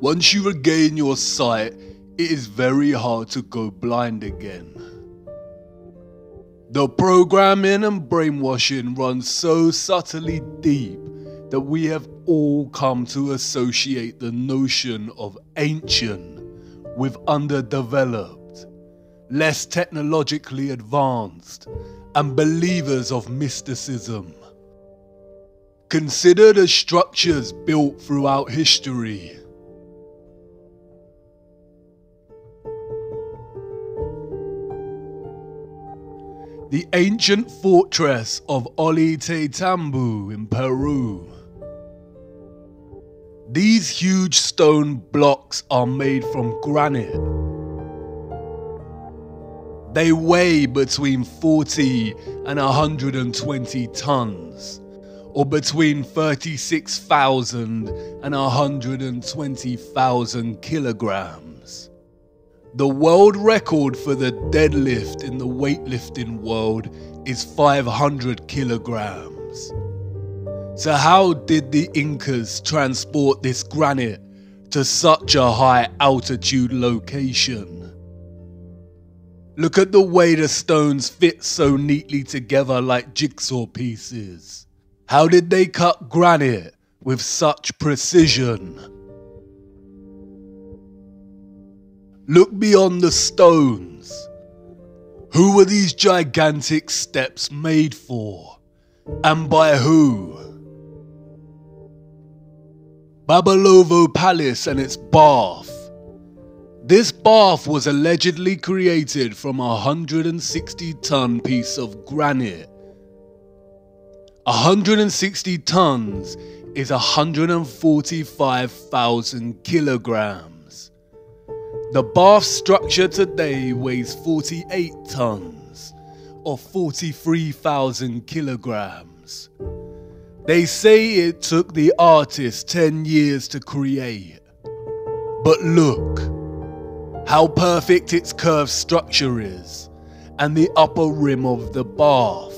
Once you regain your sight, it is very hard to go blind again. The programming and brainwashing runs so subtly deep that we have all come to associate the notion of ancient with underdeveloped, less technologically advanced, and believers of mysticism. Consider the structures built throughout history. The ancient fortress of Ollantaytambo in Peru. These huge stone blocks are made from granite. They weigh between 40 and 120 tons, or between 36,000 and 120,000 kilograms. The world record for the deadlift in the weightlifting world is 500 kilograms. So how did the Incas transport this granite to such a high altitude location? Look at the way the stones fit so neatly together like jigsaw pieces. How did they cut granite with such precision? Look beyond the stones. Who were these gigantic steps made for? And by who? Babalovo Palace and its bath. This bath was allegedly created from a 160-ton piece of granite. 160 tons is 145,000 kilograms. The bath structure today weighs 48 tons, or 43,000 kilograms. They say it took the artist 10 years to create. But look, how perfect its curved structure is, and the upper rim of the bath.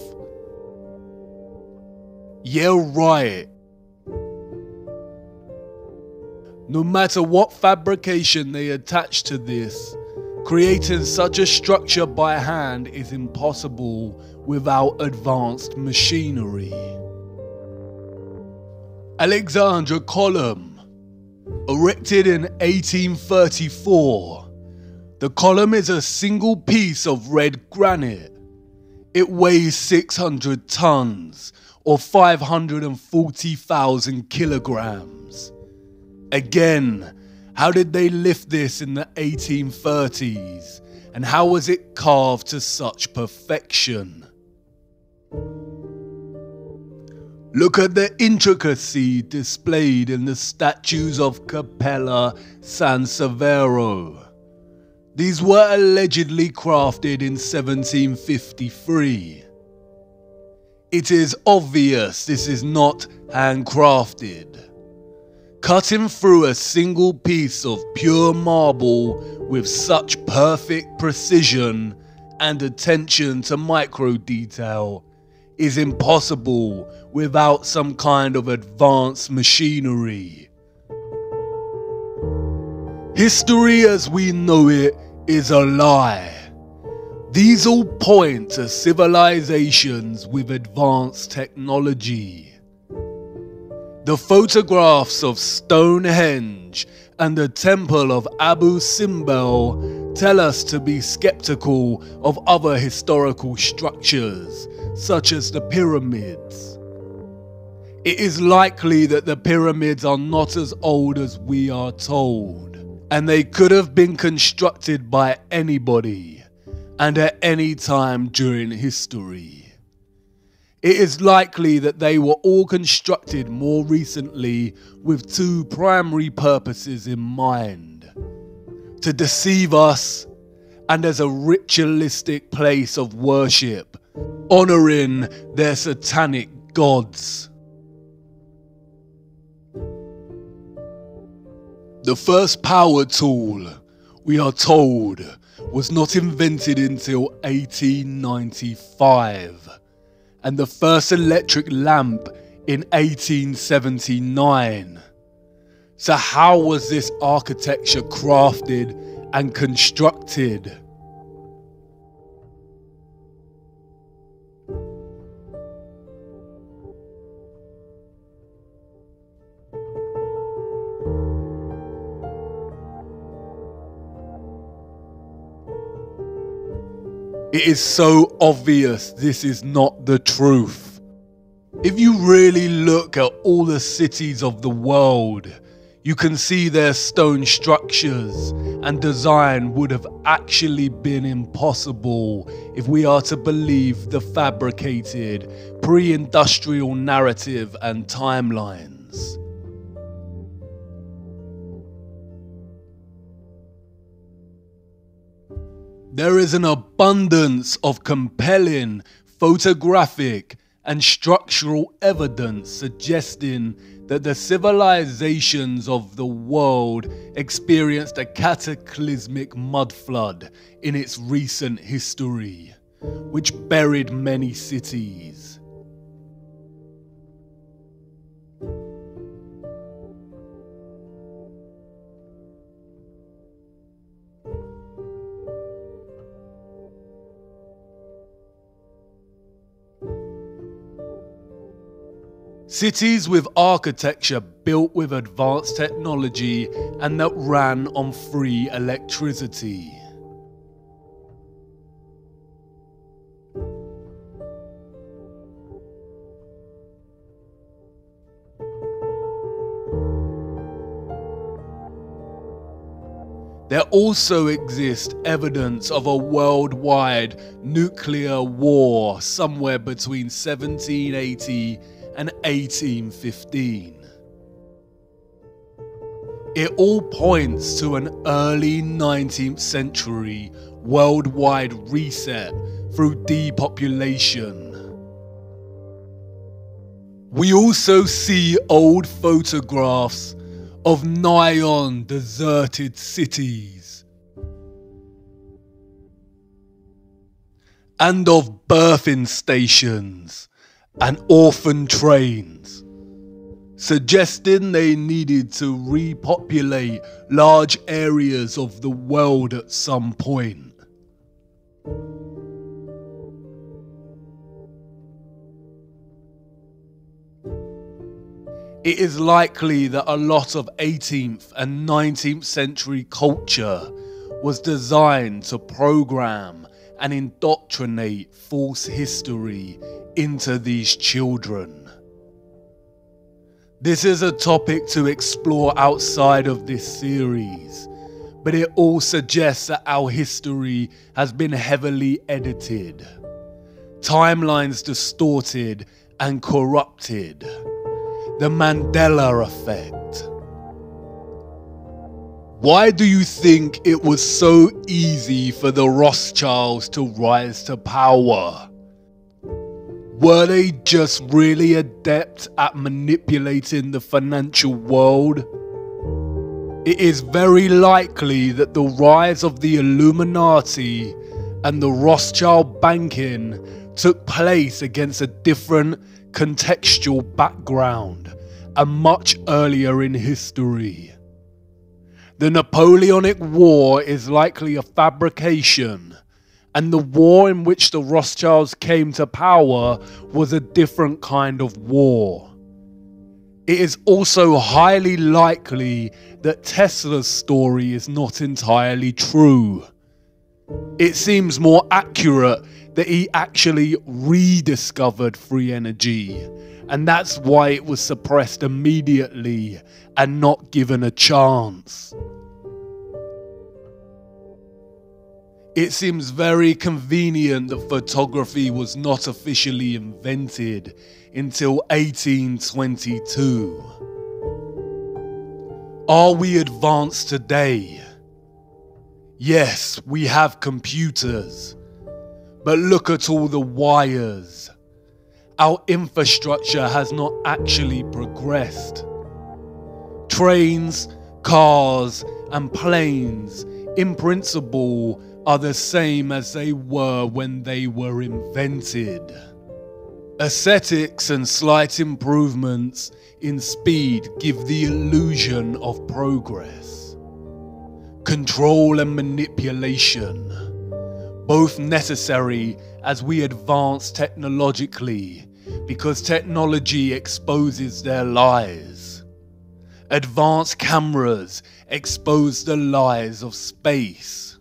Yeah, right. No matter what fabrication they attach to this, creating such a structure by hand is impossible without advanced machinery. Alexandra Column, erected in 1834. The column is a single piece of red granite. It weighs 600 tons, or 540,000 kilograms. Again, how did they lift this in the 1830s, and how was it carved to such perfection? Look at the intricacy displayed in the statues of Capella San Severo. These were allegedly crafted in 1753. It is obvious this is not handcrafted. Cutting through a single piece of pure marble with such perfect precision and attention to micro detail is impossible without some kind of advanced machinery. History as we know it is a lie. These all point to civilizations with advanced technology. The photographs of Stonehenge and the Temple of Abu Simbel tell us to be skeptical of other historical structures, such as the pyramids. It is likely that the pyramids are not as old as we are told, and they could have been constructed by anybody, and at any time during history. It is likely that they were all constructed more recently with two primary purposes in mind: to deceive us, and as a ritualistic place of worship, honoring their satanic gods. The first power tool, we are told, was not invented until 1895, and the first electric lamp in 1879. So how was this architecture crafted and constructed? It is so obvious this is not the truth. If you really look at all the cities of the world, you can see their stone structures and design would have actually been impossible if we are to believe the fabricated pre-industrial narrative and timelines. There is an abundance of compelling photographic and structural evidence suggesting that the civilizations of the world experienced a cataclysmic mudflood in its recent history, which buried many cities. Cities with architecture built with advanced technology and that ran on free electricity. There also exists evidence of a worldwide nuclear war somewhere between 1780 and 1815. It all points to an early 19th century worldwide reset through depopulation. We also see old photographs of nigh-on deserted cities and of birthing stations and orphan trains, suggesting they needed to repopulate large areas of the world at some point. It is likely that a lot of 18th and 19th century culture was designed to program and indoctrinate false history into these children. This is a topic to explore outside of this series, but it all suggests that our history has been heavily edited, timelines distorted and corrupted. The Mandela effect. Why do you think it was so easy for the Rothschilds to rise to power? Were they just really adept at manipulating the financial world? It is very likely that the rise of the Illuminati and the Rothschild banking took place against a different contextual background and much earlier in history. The Napoleonic War is likely a fabrication, and the war in which the Rothschilds came to power was a different kind of war. It is also highly likely that Tesla's story is not entirely true. It seems more accurate that he actually rediscovered free energy, and that's why it was suppressed immediately and not given a chance. It seems very convenient that photography was not officially invented until 1822. Are we advanced today? Yes, we have computers, but look at all the wires. Our infrastructure has not actually progressed. Trains, cars, and planes, in principle, are the same as they were when they were invented. Aesthetics and slight improvements in speed give the illusion of progress. Control and manipulation, both necessary as we advance technologically, because technology exposes their lies. Advanced cameras expose the lies of space.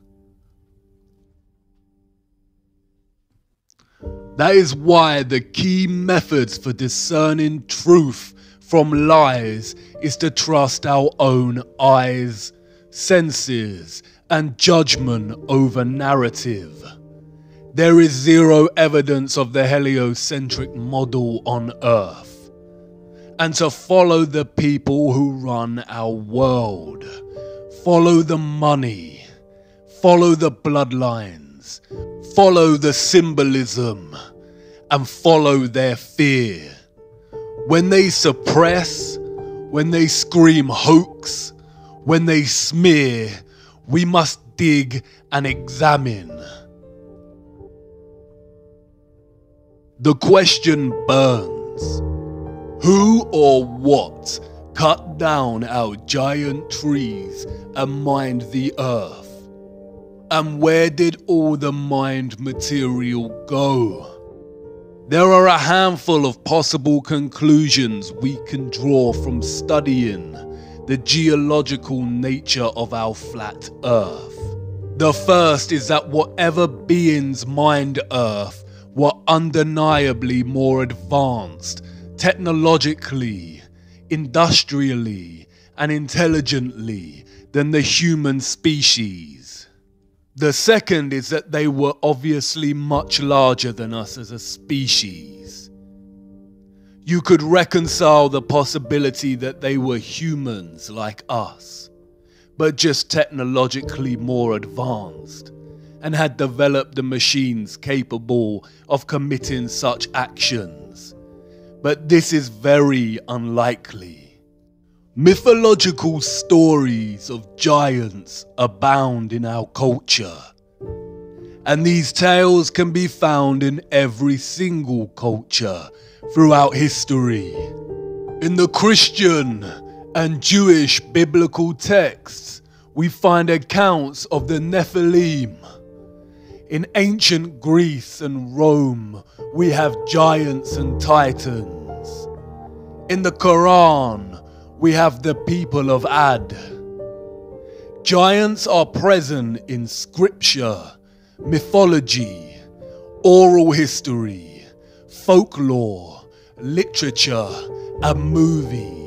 That is why the key methods for discerning truth from lies is to trust our own eyes, senses, and judgment over narrative. There is zero evidence of the heliocentric model on Earth. And to follow the people who run our world, follow the money, follow the bloodlines, follow the symbolism, and follow their fear. When they suppress, when they scream hoax, when they smear, we must dig and examine. The question burns. Who or what cut down our giant trees and mined the earth? And where did all the mined material go? There are a handful of possible conclusions we can draw from studying the geological nature of our flat Earth. The first is that whatever beings mined Earth were undeniably more advanced technologically, industrially, and intelligently than the human species. The second is that they were obviously much larger than us as a species. You could reconcile the possibility that they were humans like us, but just technologically more advanced, and had developed the machines capable of committing such actions. But this is very unlikely. Mythological stories of giants abound in our culture, and these tales can be found in every single culture throughout history. In the Christian and Jewish biblical texts, we find accounts of the Nephilim. In ancient Greece and Rome, we have giants and titans. In the Quran, we have the people of Ad. Giants are present in scripture, mythology, oral history, folklore, literature, and movies.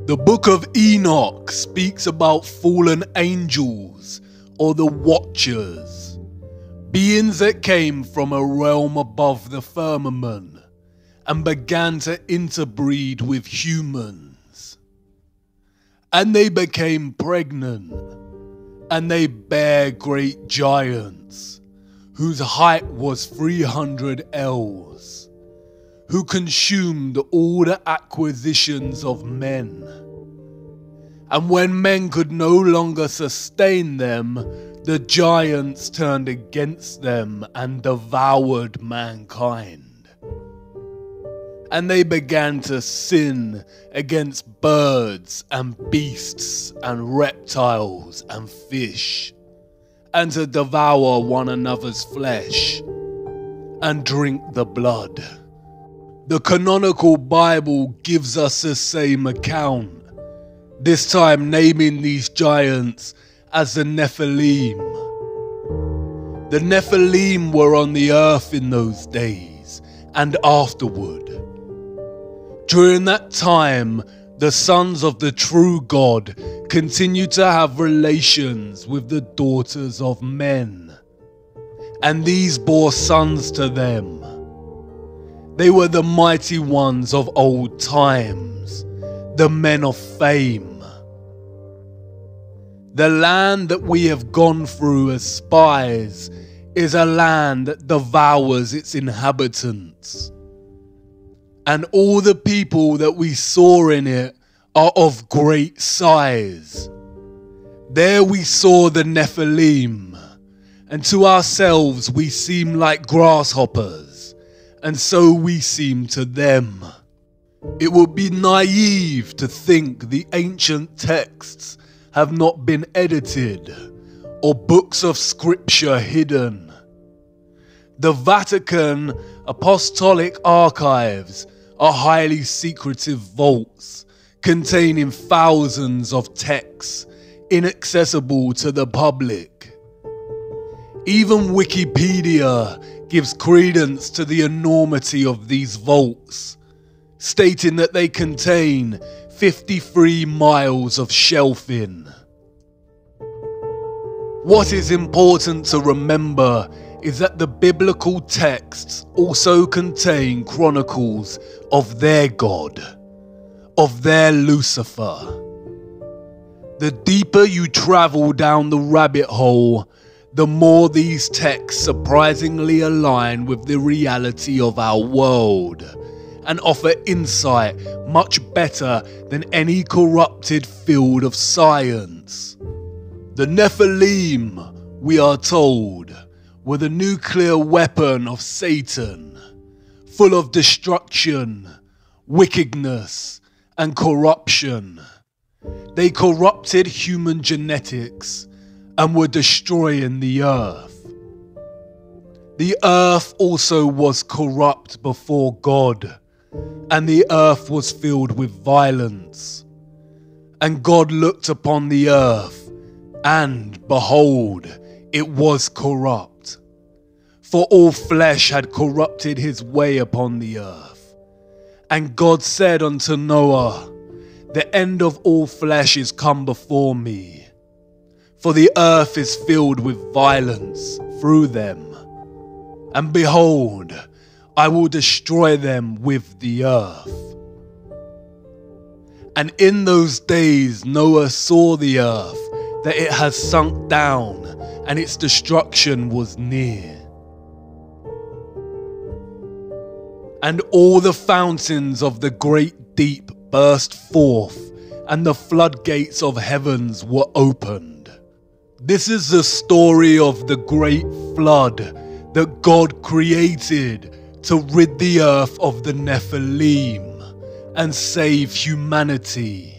The Book of Enoch speaks about fallen angels, or the Watchers, beings that came from a realm above the firmament and began to interbreed with humans. And they became pregnant, and they bare great giants, whose height was 300 ells, who consumed all the acquisitions of men. And when men could no longer sustain them, the giants turned against them and devoured mankind. And they began to sin against birds and beasts and reptiles and fish, and to devour one another's flesh and drink the blood. The canonical Bible gives us the same account, this time naming these giants as the Nephilim. The Nephilim were on the earth in those days and afterward. During that time, the sons of the true God continued to have relations with the daughters of men, and these bore sons to them. They were the mighty ones of old times, the men of fame. The land that we have gone through as spies is a land that devours its inhabitants. And all the people that we saw in it are of great size. There we saw the Nephilim, and to ourselves we seem like grasshoppers, and so we seem to them. It would be naive to think the ancient texts have not been edited, or books of scripture hidden. The Vatican Apostolic Archives are highly secretive vaults containing thousands of texts inaccessible to the public. Even Wikipedia gives credence to the enormity of these vaults, stating that they contain 53 miles of shelving. What is important to remember is that the biblical texts also contain chronicles of their God, of their Lucifer. The deeper you travel down the rabbit hole, the more these texts surprisingly align with the reality of our world and offer insight much better than any corrupted field of science. The Nephilim, we are told, were the nuclear weapon of Satan, full of destruction, wickedness, and corruption. They corrupted human genetics and were destroying the earth. The earth also was corrupt before God, and the earth was filled with violence. And God looked upon the earth, and behold, it was corrupt. For all flesh had corrupted his way upon the earth. And God said unto Noah, the end of all flesh is come before me, for the earth is filled with violence through them. And behold, I will destroy them with the earth. And in those days Noah saw the earth, that it has sunk down, and its destruction was near. And all the fountains of the great deep burst forth, and the floodgates of heavens were opened. This is the story of the great flood that God created to rid the earth of the Nephilim and save humanity.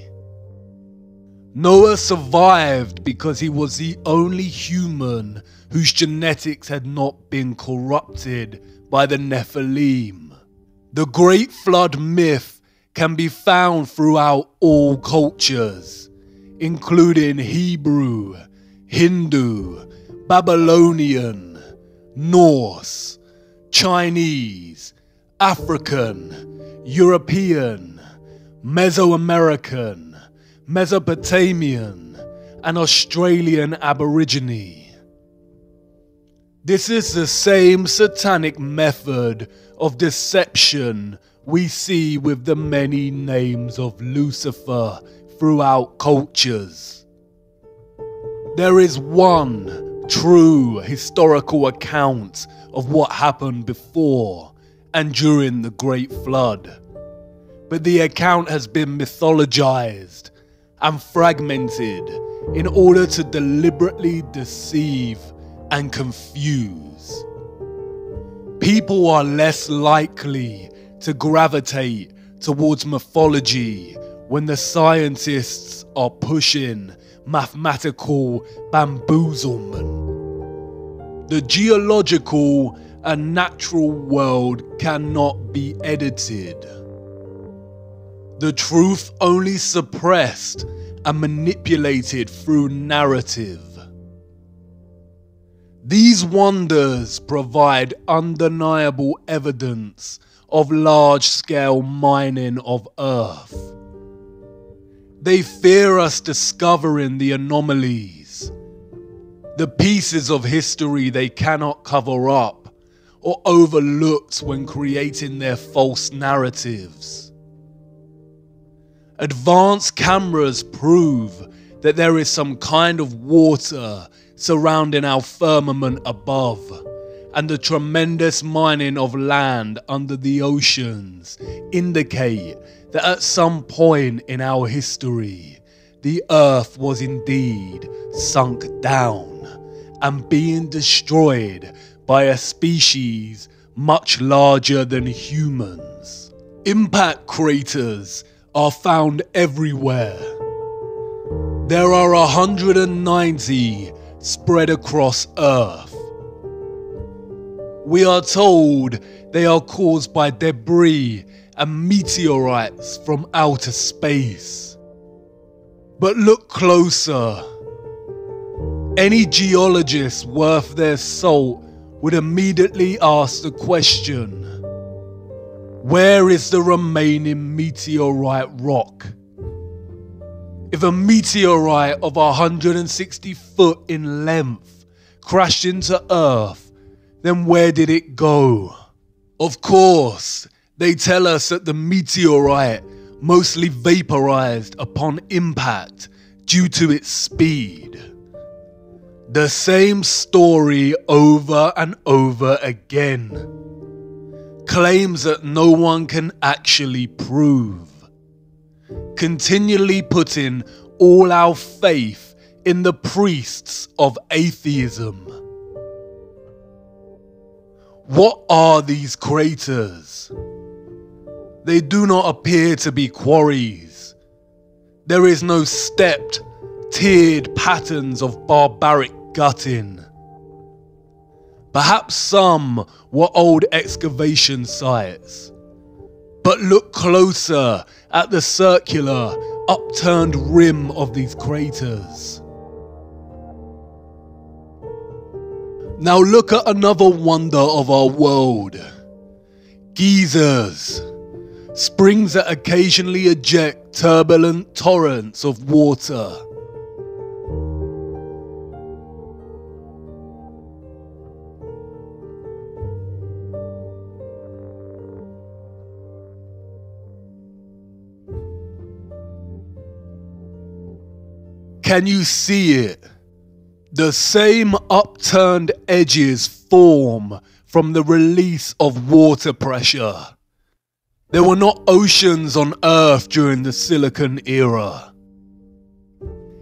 Noah survived because he was the only human whose genetics had not been corrupted by the Nephilim. The Great Flood myth can be found throughout all cultures, including Hebrew, Hindu, Babylonian, Norse, Chinese, African, European, Mesoamerican, Mesopotamian, and Australian Aborigine. This is the same satanic method of deception we see with the many names of Lucifer throughout cultures. There is one true historical account of what happened before and during the Great Flood, but the account has been mythologized and fragmented in order to deliberately deceive and confuse. People are less likely to gravitate towards mythology when the scientists are pushing mathematical bamboozlement. The geological and natural world cannot be edited. The truth only suppressed and manipulated through narrative. These wonders provide undeniable evidence of large-scale mining of Earth. They fear us discovering the anomalies, the pieces of history they cannot cover up or overlooked when creating their false narratives. Advanced cameras prove that there is some kind of water surrounding our firmament above, and the tremendous mining of land under the oceans indicate that at some point in our history, the earth was indeed sunk down and being destroyed by a species much larger than humans. Impact craters are found everywhere. There are 190 spread across Earth. We are told they are caused by debris and meteorites from outer space. But look closer. Any geologist worth their salt would immediately ask the question, where is the remaining meteorite rock? If a meteorite of 160 foot in length crashed into Earth, then where did it go? Of course, they tell us that the meteorite mostly vaporized upon impact due to its speed. The same story over and over again. Claims that no one can actually prove. Continually putting all our faith in the priests of atheism. What are these craters? They do not appear to be quarries. There is no stepped, tiered patterns of barbaric gutting. Perhaps some were old excavation sites. But look closer at the circular, upturned rim of these craters. Now look at another wonder of our world. Geysers. Springs that occasionally eject turbulent torrents of water. Can you see it? The same upturned edges form from the release of water pressure. There were not oceans on Earth during the Silicon era.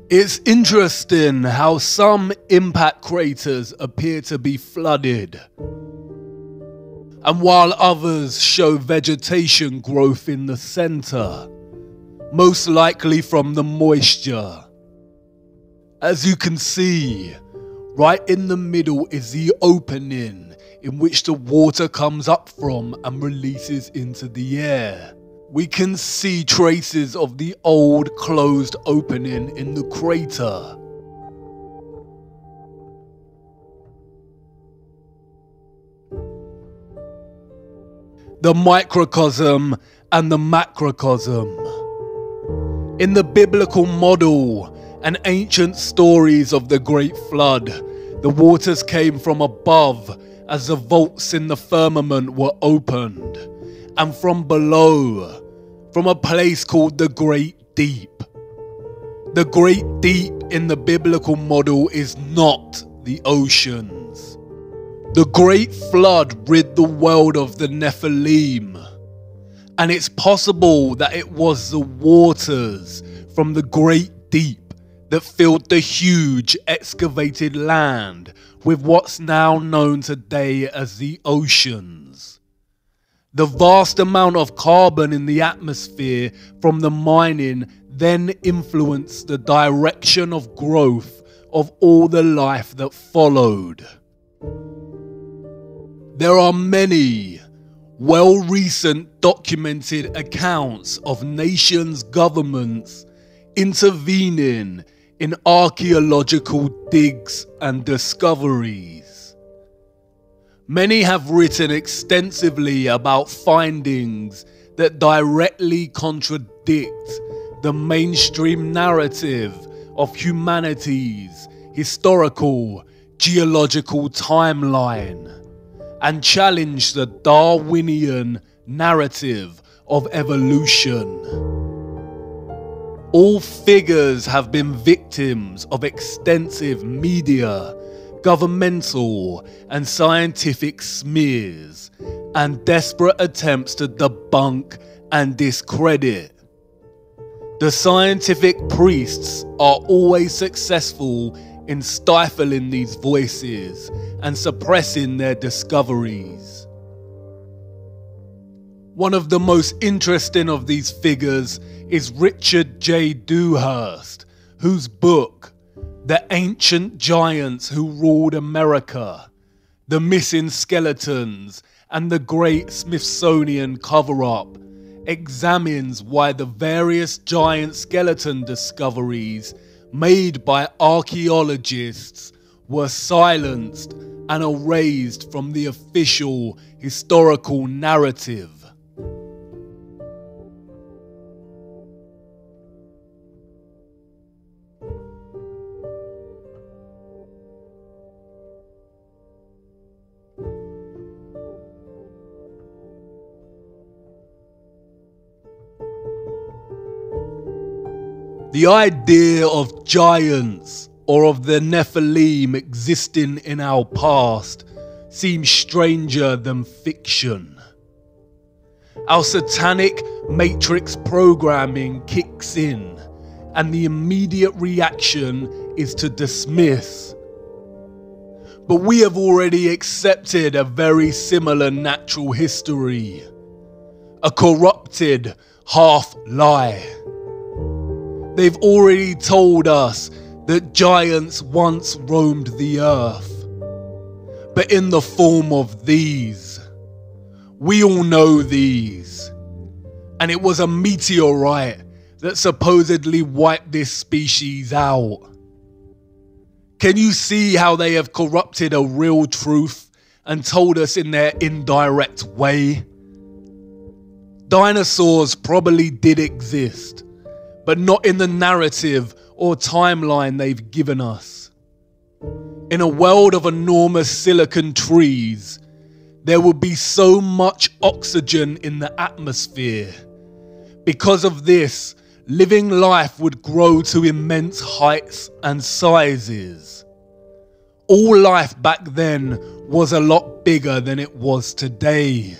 It's interesting how some impact craters appear to be flooded, and while others show vegetation growth in the center, most likely from the moisture. As you can see, right in the middle is the opening in which the water comes up from and releases into the air. We can see traces of the old closed opening in the crater. The microcosm and the macrocosm. In the biblical model and ancient stories of the Great Flood, the waters came from above as the vaults in the firmament were opened, and from below, from a place called the Great Deep. The Great Deep in the biblical model is not the oceans. The Great Flood rid the world of the Nephilim, and it's possible that it was the waters from the Great Deep that filled the huge excavated land with what's now known today as the oceans. The vast amount of carbon in the atmosphere from the mining then influenced the direction of growth of all the life that followed. There are many recent documented accounts of nations' governments intervening in archaeological digs and discoveries. Many have written extensively about findings that directly contradict the mainstream narrative of humanity's historical geological timeline and challenge the Darwinian narrative of evolution. All figures have been victims of extensive media, governmental and scientific smears, and desperate attempts to debunk and discredit. The scientific priests are always successful in stifling these voices and suppressing their discoveries. One of the most interesting of these figures is Richard J. Dewhurst, whose book, The Ancient Giants Who Ruled America, The Missing Skeletons, and the Great Smithsonian Cover-Up, examines why the various giant skeleton discoveries made by archaeologists were silenced and erased from the official historical narrative. The idea of giants or of the Nephilim existing in our past seems stranger than fiction. Our satanic matrix programming kicks in, and the immediate reaction is to dismiss. But we have already accepted a very similar natural history, a corrupted half-lie. They've already told us that giants once roamed the earth, but in the form of these. We all know these. And it was a meteorite that supposedly wiped this species out. Can you see how they have corrupted a real truth and told us in their indirect way? Dinosaurs probably did exist, but not in the narrative or timeline they've given us. In a world of enormous silicon trees, there would be so much oxygen in the atmosphere. Because of this, living life would grow to immense heights and sizes. All life back then was a lot bigger than it was today.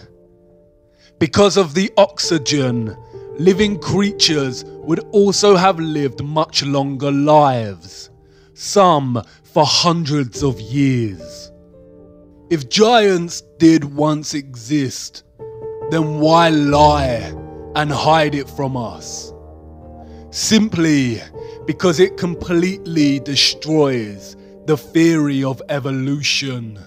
Because of the oxygen, living creatures would also have lived much longer lives, some for hundreds of years. If giants did once exist, then why lie and hide it from us? Simply because it completely destroys the theory of evolution.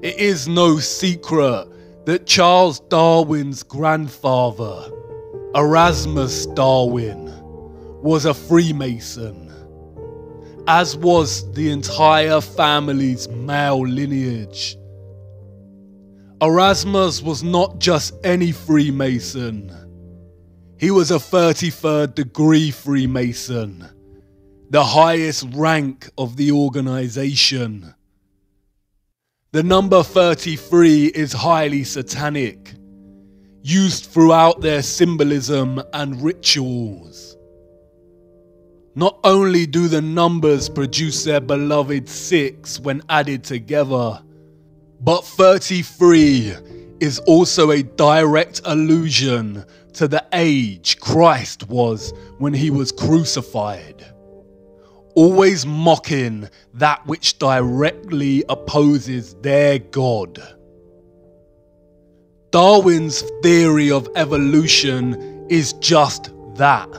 It is no secret that Charles Darwin's grandfather, Erasmus Darwin, was a Freemason, as was the entire family's male lineage. Erasmus was not just any Freemason. He was a 33rd degree Freemason, the highest rank of the organization. The number 33 is highly satanic, used throughout their symbolism and rituals. Not only do the numbers produce their beloved 6 when added together, but 33 is also a direct allusion to the age Christ was when he was crucified, always mocking that which directly opposes their God. Darwin's theory of evolution is just that,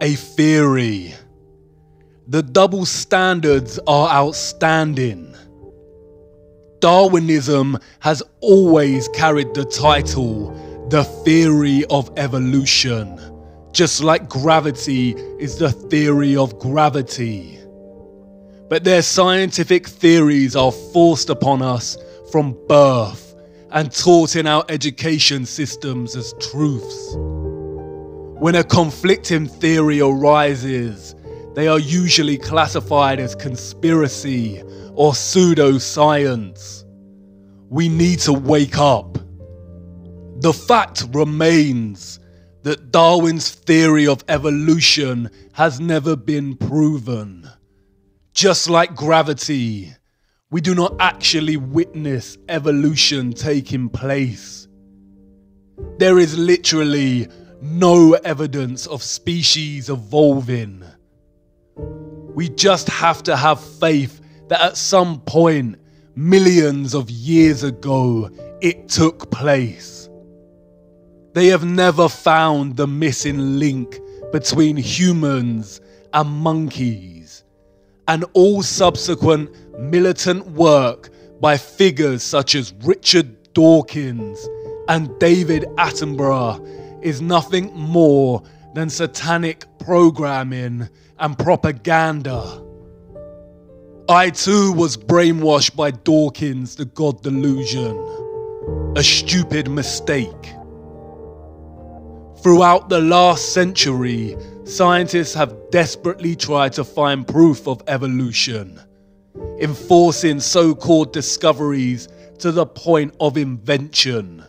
a theory. The double standards are outstanding. Darwinism has always carried the title, the theory of evolution, just like gravity is the theory of gravity. But their scientific theories are forced upon us from birth and taught in our education systems as truths. When a conflicting theory arises, they are usually classified as conspiracy or pseudoscience. We need to wake up. The fact remains that Darwin's theory of evolution has never been proven. Just like gravity, we do not actually witness evolution taking place. There is literally no evidence of species evolving. We just have to have faith that at some point, millions of years ago, it took place. They have never found the missing link between humans and monkeys, and all subsequent militant work by figures such as Richard Dawkins and David Attenborough is nothing more than satanic programming and propaganda. I too was brainwashed by Dawkins' The God Delusion, a stupid mistake. Throughout the last century, scientists have desperately tried to find proof of evolution, enforcing so-called discoveries to the point of invention.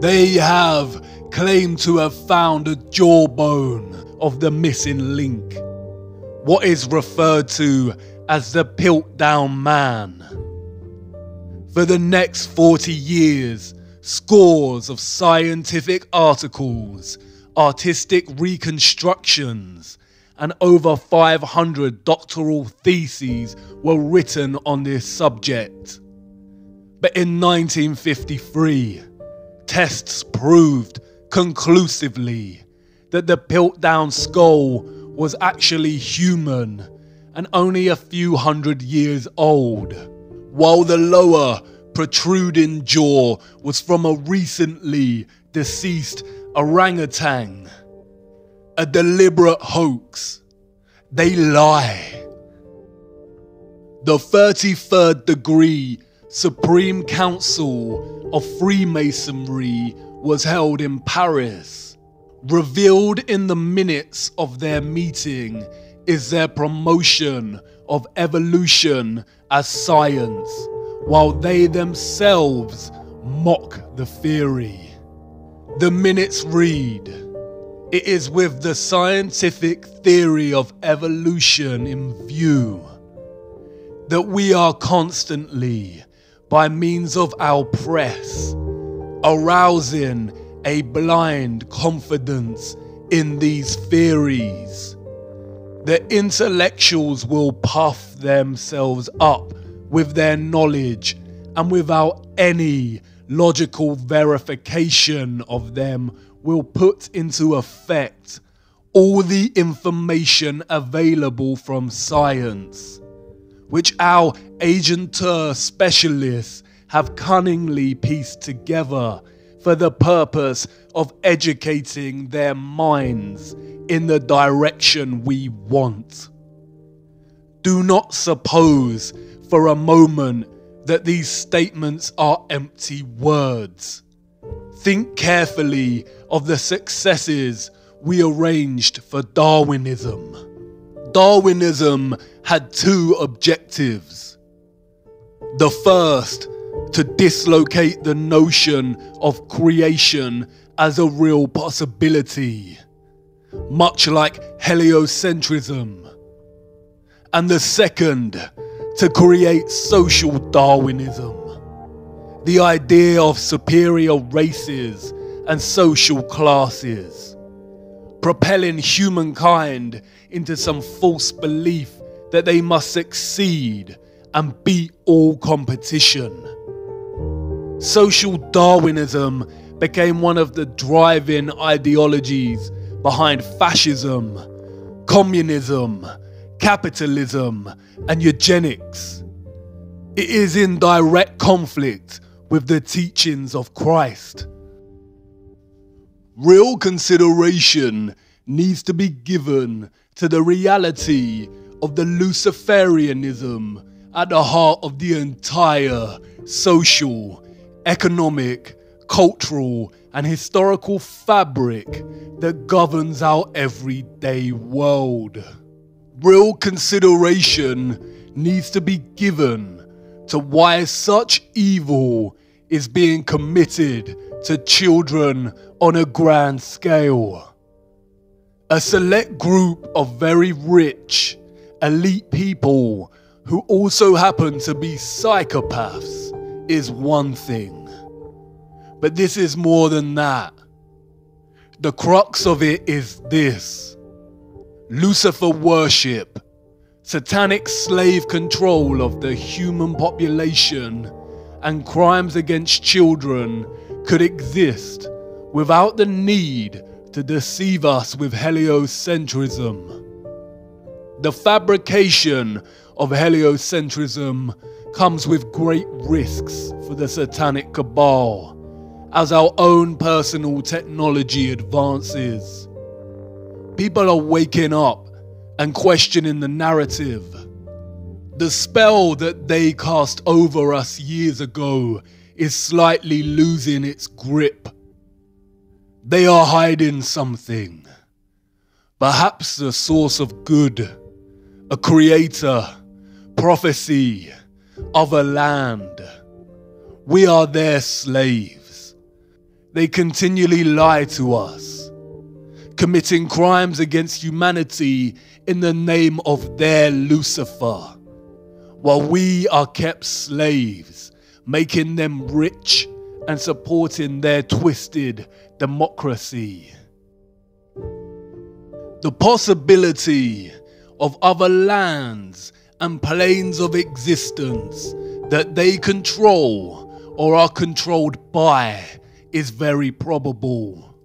They have claimed to have found a jawbone of the missing link, what is referred to as the Piltdown Man. For the next 40 years, scores of scientific articles, artistic reconstructions, and over 500 doctoral theses were written on this subject. But in 1953, tests proved conclusively that the Piltdown skull was actually human and only a few hundred years old, while the lower protruding jaw was from a recently deceased orangutan. A deliberate hoax. They lie. The 33rd degree Supreme Council of Freemasonry was held in Paris. Revealed in the minutes of their meeting is their promotion of evolution as science, while they themselves mock the theory. The minutes read, "It is with the scientific theory of evolution in view that we are constantly, by means of our press, arousing a blind confidence in these theories. The intellectuals will puff themselves up with their knowledge, and without any logical verification of them will put into effect all the information available from science, which our agenteur specialists have cunningly pieced together for the purpose of educating their minds in the direction we want. Do not suppose for a moment that these statements are empty words. Think carefully of the successes we arranged for Darwinism. Darwinism had two objectives. The first, to dislocate the notion of creation as a real possibility, much like heliocentrism. And the second, to create social Darwinism, the idea of superior races and social classes, propelling humankind into some false belief that they must succeed and beat all competition. Social Darwinism became one of the driving ideologies behind fascism, communism, capitalism, and eugenics. It is in direct conflict with the teachings of Christ. Real consideration needs to be given to the reality of the Luciferianism at the heart of the entire social, economic, cultural, and historical fabric that governs our everyday world. Real consideration needs to be given to why such evil is being committed to children on a grand scale. A select group of very rich, elite people who also happen to be psychopaths is one thing. But this is more than that. The crux of it is this. Lucifer worship, satanic slave control of the human population, and crimes against children could exist without the need to deceive us with heliocentrism. The fabrication of heliocentrism comes with great risks for the satanic cabal as our own personal technology advances. People are waking up and questioning the narrative. The spell that they cast over us years ago is slightly losing its grip. They are hiding something. Perhaps the source of good, a creator, prophecy, of a land. We are their slaves. They continually lie to us, committing crimes against humanity in the name of their Lucifer, while we are kept slaves, making them rich and supporting their twisted democracy. The possibility of other lands and planes of existence that they control or are controlled by is very probable.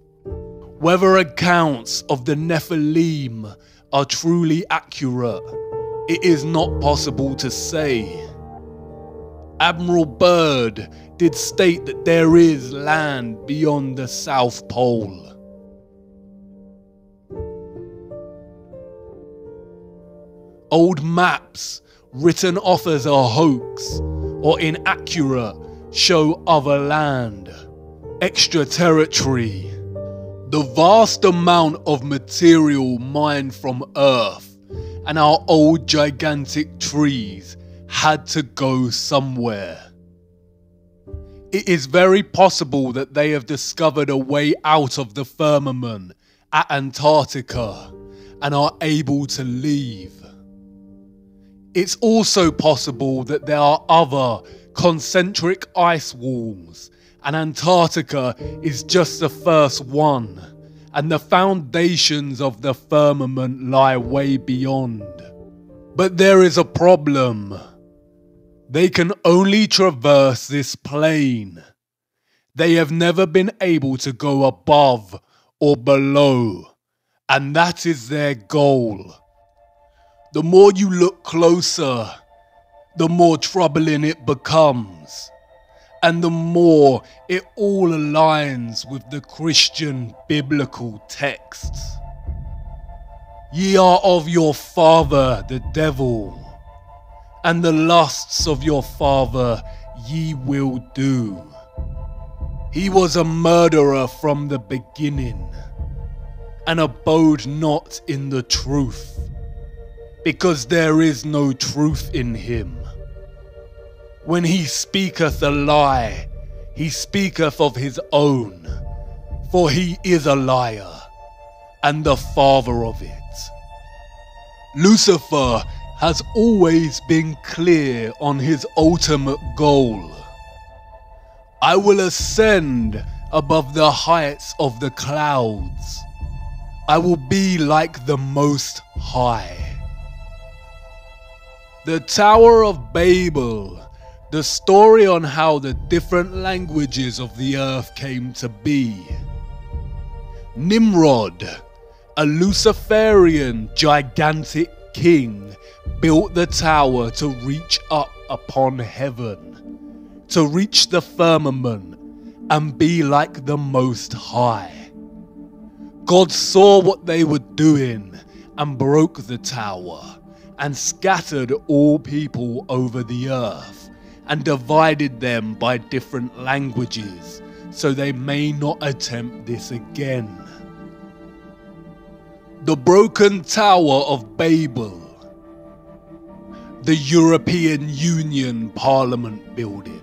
Whether accounts of the Nephilim are truly accurate, it is not possible to say. Admiral Byrd did state that there is land beyond the South Pole. Old maps written off as a hoax or inaccurate show other land, extra territory. The vast amount of material mined from Earth and our old gigantic trees had to go somewhere. It is very possible that they have discovered a way out of the firmament at Antarctica and are able to leave. It's also possible that there are other concentric ice walls, and Antarctica is just the first one, and the foundations of the firmament lie way beyond. But there is a problem. They can only traverse this plane. They have never been able to go above or below, and that is their goal. The more you look closer, the more troubling it becomes, and the more it all aligns with the Christian biblical texts. Ye are of your father the devil, and the lusts of your father ye will do. He was a murderer from the beginning, and abode not in the truth, because there is no truth in him. When he speaketh a lie, he speaketh of his own, for he is a liar, and the father of it. Lucifer has always been clear on his ultimate goal. I will ascend above the heights of the clouds. I will be like the Most High. The Tower of Babel, the story on how the different languages of the earth came to be. Nimrod, a Luciferian gigantic king, built the tower to reach up upon heaven, to reach the firmament and be like the Most High. God saw what they were doing and broke the tower, and scattered all people over the earth, and divided them by different languages, so they may not attempt this again. The broken Tower of Babel, the European Union Parliament building,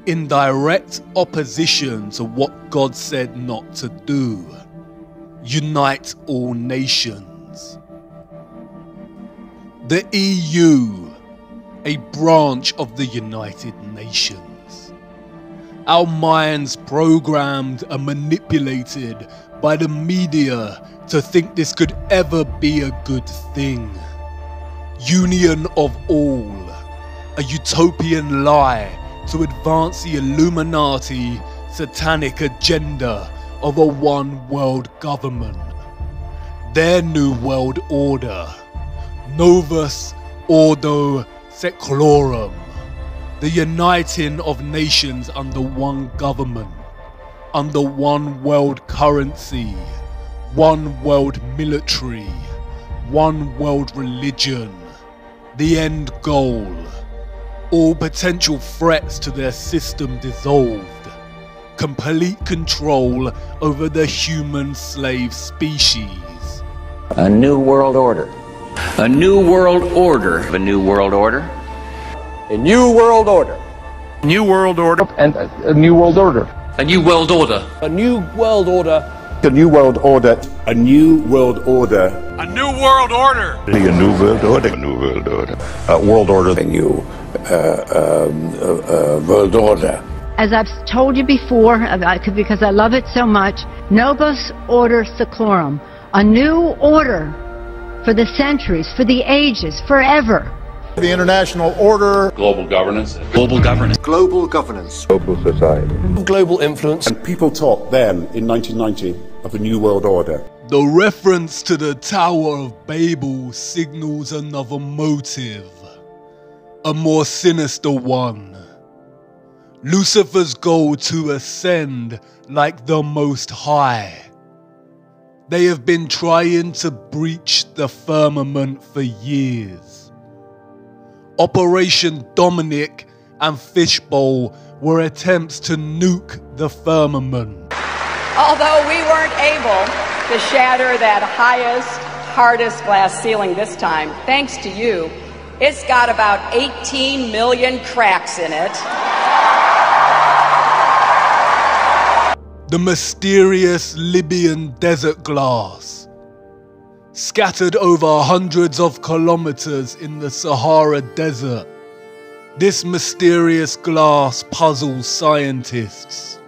in direct opposition to what God said not to do, unite all nations. The EU, a branch of the United Nations. Our minds programmed and manipulated by the media to think this could ever be a good thing. Union of all, a utopian lie to advance the Illuminati satanic agenda of a one world government. Their new world order, Novus Ordo Seclorum, the uniting of nations under one government, under one world currency, one world military, one world religion. The end goal, all potential threats to their system dissolved. Complete control over the human slave species. A new world order. A new world order. A new world order. A new world order. New world order. And a new world order. A new world order. A new world order. A new world order. A new world order. A new world order. A new world order. A new world order. World order. A new world order. As I've told you before, because I love it so much, Novus Ordo Seclorum, a new order for the centuries, for the ages, forever. The international order. Global governance. Global governance. Global governance. Global society. Global influence. And people talked then, in 1990, of a new world order. The reference to the Tower of Babel signals another motive, a more sinister one. Lucifer's goal to ascend like the Most High. They have been trying to breach the firmament for years. Operation Dominic and Fishbowl were attempts to nuke the firmament. Although we weren't able to shatter that highest, hardest glass ceiling this time, thanks to you, it's got about 18 million cracks in it. The mysterious Libyan desert glass, scattered over hundreds of kilometers in the Sahara Desert. This mysterious glass puzzles scientists.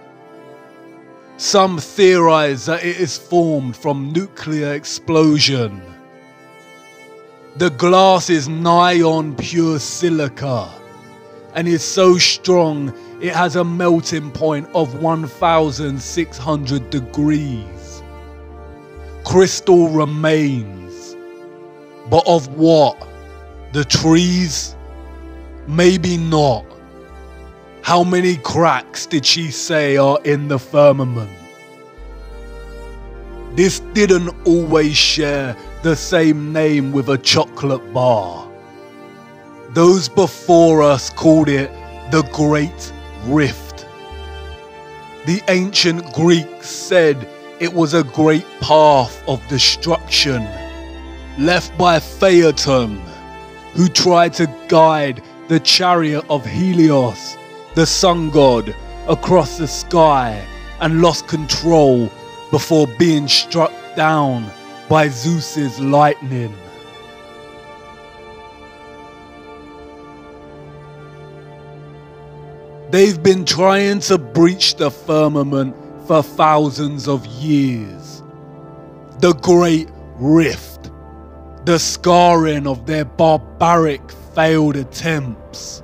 Some theorize that it is formed from nuclear explosion. The glass is nigh on pure silica and is so strong it has a melting point of 1,600 degrees. Crystal remains. But of what? The trees? Maybe not. How many cracks did she say are in the firmament? This didn't always share the same name with a chocolate bar. Those before us called it the Great Rift. The ancient Greeks said it was a great path of destruction left by Phaeton, who tried to guide the chariot of Helios, the sun god, across the sky and lost control before being struck down by Zeus's lightning. They've been trying to breach the firmament for thousands of years. The Great Rift, the scarring of their barbaric failed attempts.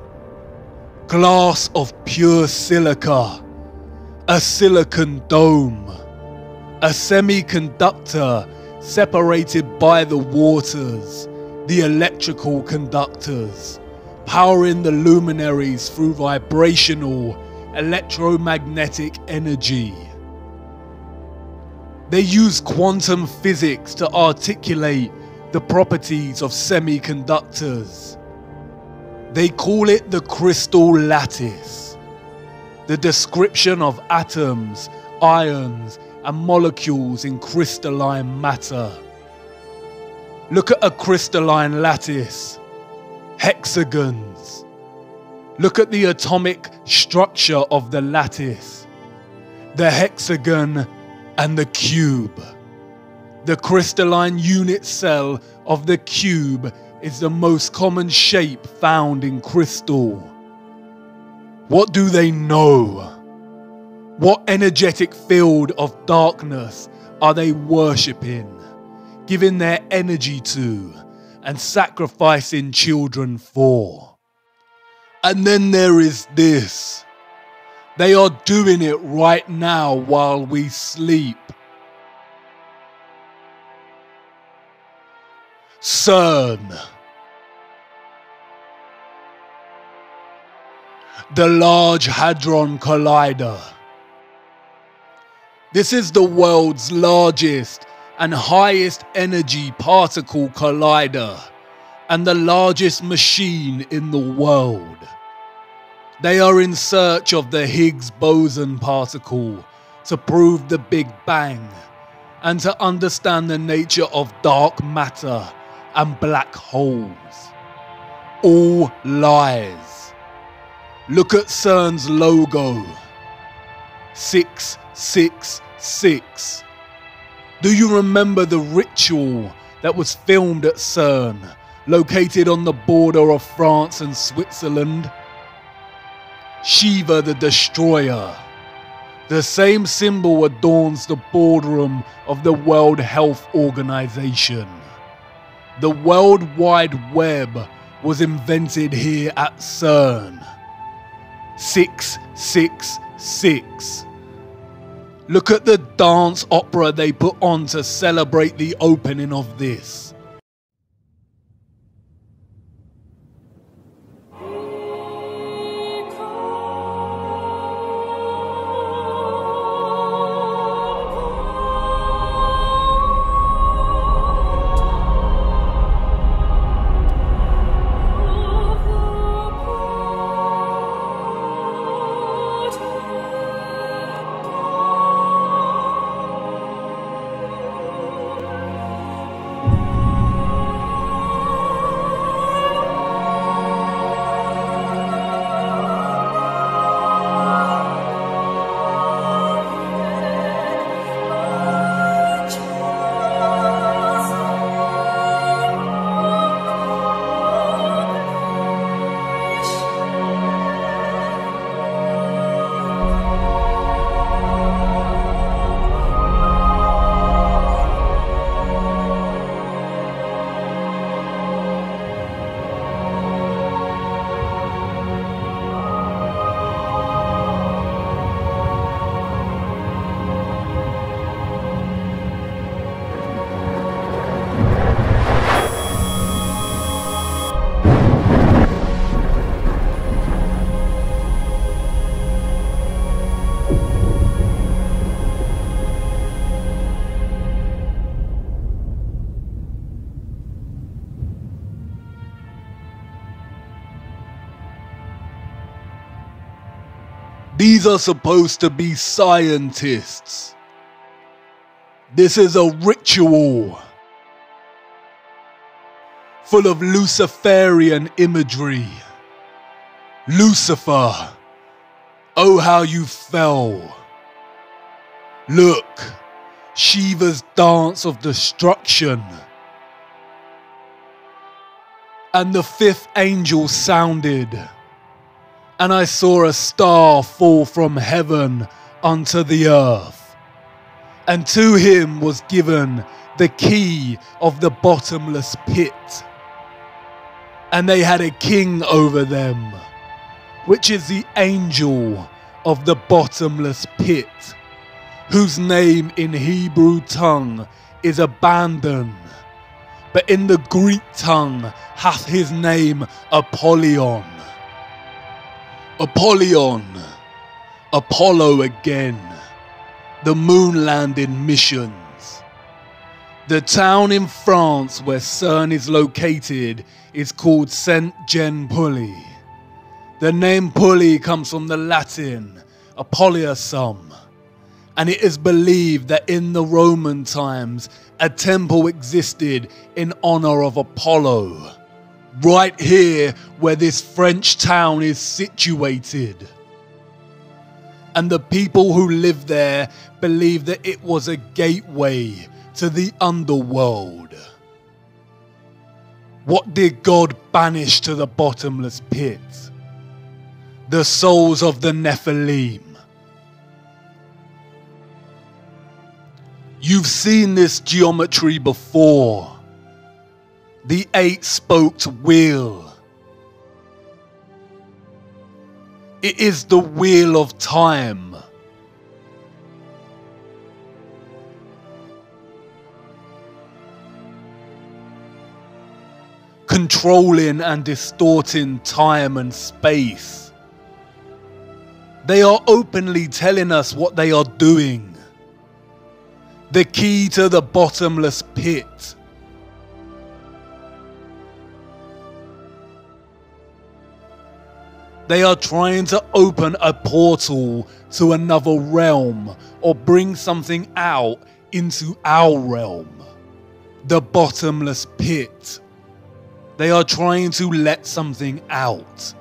Glass of pure silica, a silicon dome, a semiconductor separated by the waters, the electrical conductors, powering the luminaries through vibrational electromagnetic energy. They use quantum physics to articulate the properties of semiconductors. They call it the crystal lattice, the description of atoms, ions, and molecules in crystalline matter. Look at a crystalline lattice. Hexagons. Look at the atomic structure of the lattice, the hexagon and the cube. The crystalline unit cell of the cube is the most common shape found in crystal. What do they know? What energetic field of darkness are they worshipping, giving their energy to, and sacrificing children for? And then there is this. They are doing it right now while we sleep. CERN. The Large Hadron Collider. This is the world's largest and highest energy particle collider and the largest machine in the world. They are in search of the Higgs boson particle to prove the Big Bang and to understand the nature of dark matter and black holes. All lies. Look at CERN's logo. 666. Do you remember the ritual that was filmed at CERN, located on the border of France and Switzerland? Shiva the Destroyer. The same symbol adorns the boardroom of the World Health Organization. The World Wide Web was invented here at CERN. 666. Look at the dance opera they put on to celebrate the opening of this. These are supposed to be scientists. This is a ritual full of Luciferian imagery. Lucifer, oh how you fell. Look, Shiva's dance of destruction. And the fifth angel sounded, and I saw a star fall from heaven unto the earth, and to him was given the key of the bottomless pit. And they had a king over them, which is the angel of the bottomless pit, whose name in Hebrew tongue is Abaddon, but in the Greek tongue hath his name Apollyon. Apollyon, Apollo again, the moon landing missions. The town in France where CERN is located is called Saint-Jean-Pied. The name Pied comes from the Latin Apollyasum, and it is believed that in the Roman times a temple existed in honor of Apollo, right here where this French town is situated. And the people who live there believe that it was a gateway to the underworld. What did God banish to the bottomless pit? The souls of the Nephilim. You've seen this geometry before. The 8-spoked wheel. It is the wheel of time. Controlling and distorting time and space. They are openly telling us what they are doing. The key to the bottomless pit. They are trying to open a portal to another realm or bring something out into our realm. The bottomless pit. They are trying to let something out.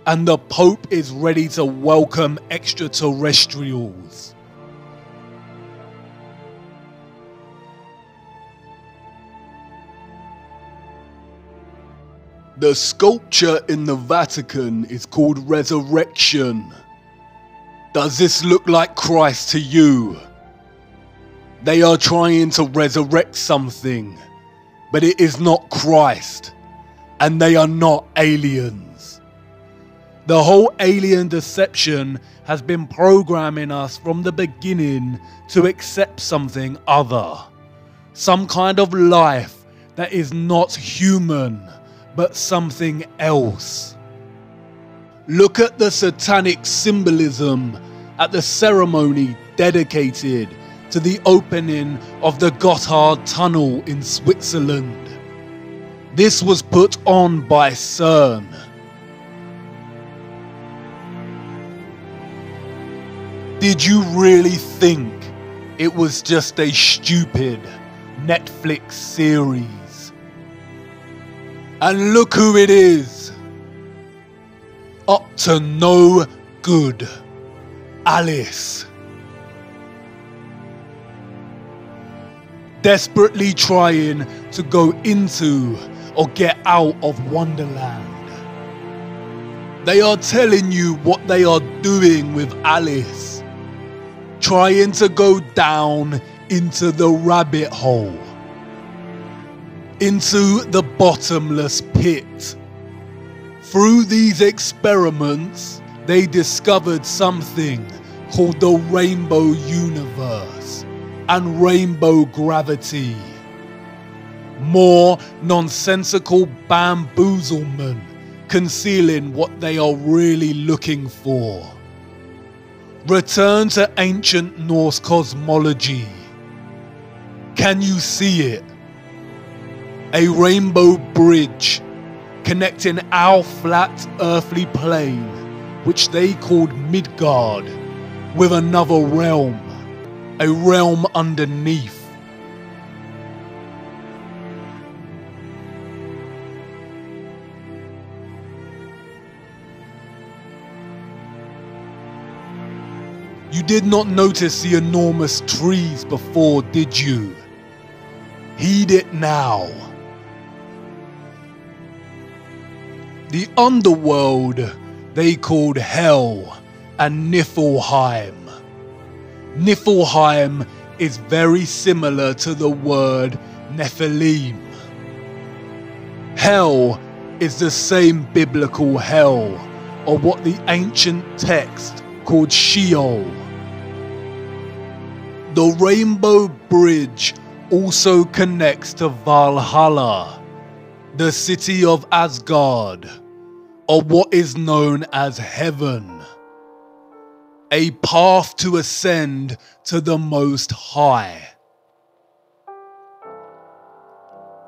And the Pope is ready to welcome extraterrestrials. The sculpture in the Vatican is called Resurrection. Does this look like Christ to you? They are trying to resurrect something, but it is not Christ, and they are not aliens. The whole alien deception has been programming us from the beginning to accept something other. Some kind of life that is not human, but something else. Look at the satanic symbolism at the ceremony dedicated to the opening of the Gotthard Tunnel in Switzerland. This was put on by CERN. Did you really think it was just a stupid Netflix series? And look who it is. Up to no good. Alice. Desperately trying to go into or get out of Wonderland. They are telling you what they are doing with Alice. Trying to go down into the rabbit hole. Into the bottomless pit. Through these experiments, they discovered something called the Rainbow Universe and Rainbow Gravity. More nonsensical bamboozlement concealing what they are really looking for. Return to ancient Norse cosmology. Can you see it? A rainbow bridge connecting our flat earthly plane, which they called Midgard, with another realm, a realm underneath. You did not notice the enormous trees before, did you? Heed it now. The underworld they called Hell and Niflheim. Niflheim is very similar to the word Nephilim. Hell is the same biblical hell, or what the ancient text called Sheol. The Rainbow Bridge also connects to Valhalla, the city of Asgard, or what is known as Heaven, a path to ascend to the Most High.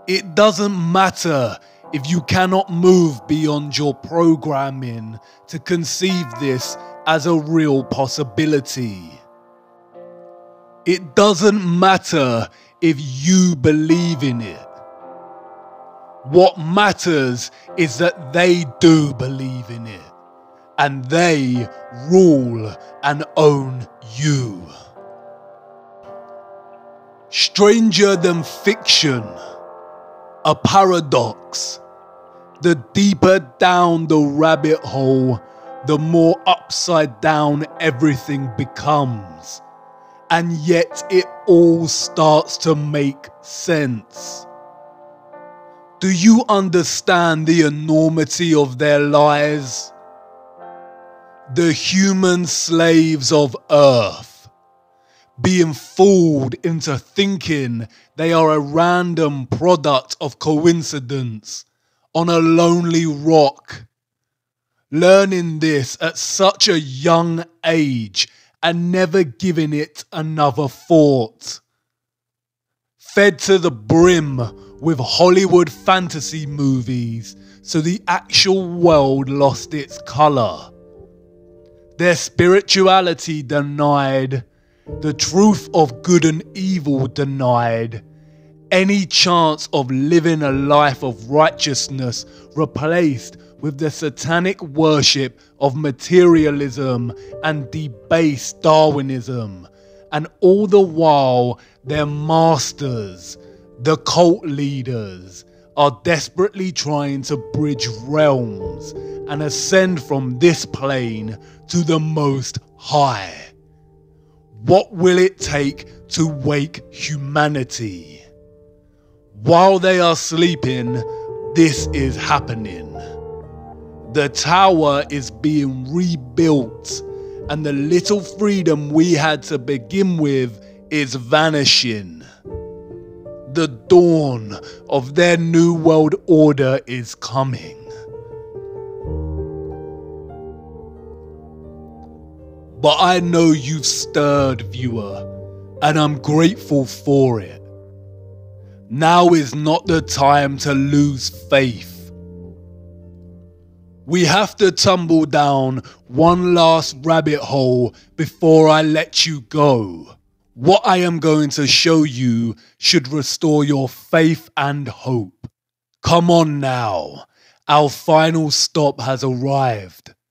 It doesn't matter if you cannot move beyond your programming to conceive this as a real possibility. It doesn't matter if you believe in it. What matters is that they do believe in it, and they rule and own you. Stranger than fiction, a paradox. The deeper down the rabbit hole, the more upside down everything becomes. and yet it all starts to make sense. Do you understand the enormity of their lies? The human slaves of Earth, being fooled into thinking they are a random product of coincidence on a lonely rock. Learning this at such a young age and never giving it another thought. Fed to the brim with Hollywood fantasy movies so the actual world lost its colour. Their spirituality denied, the truth of good and evil denied, any chance of living a life of righteousness replaced with the satanic worship of materialism and debased Darwinism, and all the while their masters, the cult leaders, are desperately trying to bridge realms and ascend from this plane to the Most High. What will it take to wake humanity? While they are sleeping, this is happening. The tower is being rebuilt, and the little freedom we had to begin with is vanishing. The dawn of their new world order is coming. But I know you've stirred, viewer, and I'm grateful for it. Now is not the time to lose faith. We have to tumble down one last rabbit hole before I let you go. What I am going to show you should restore your faith and hope. Come on now, our final stop has arrived.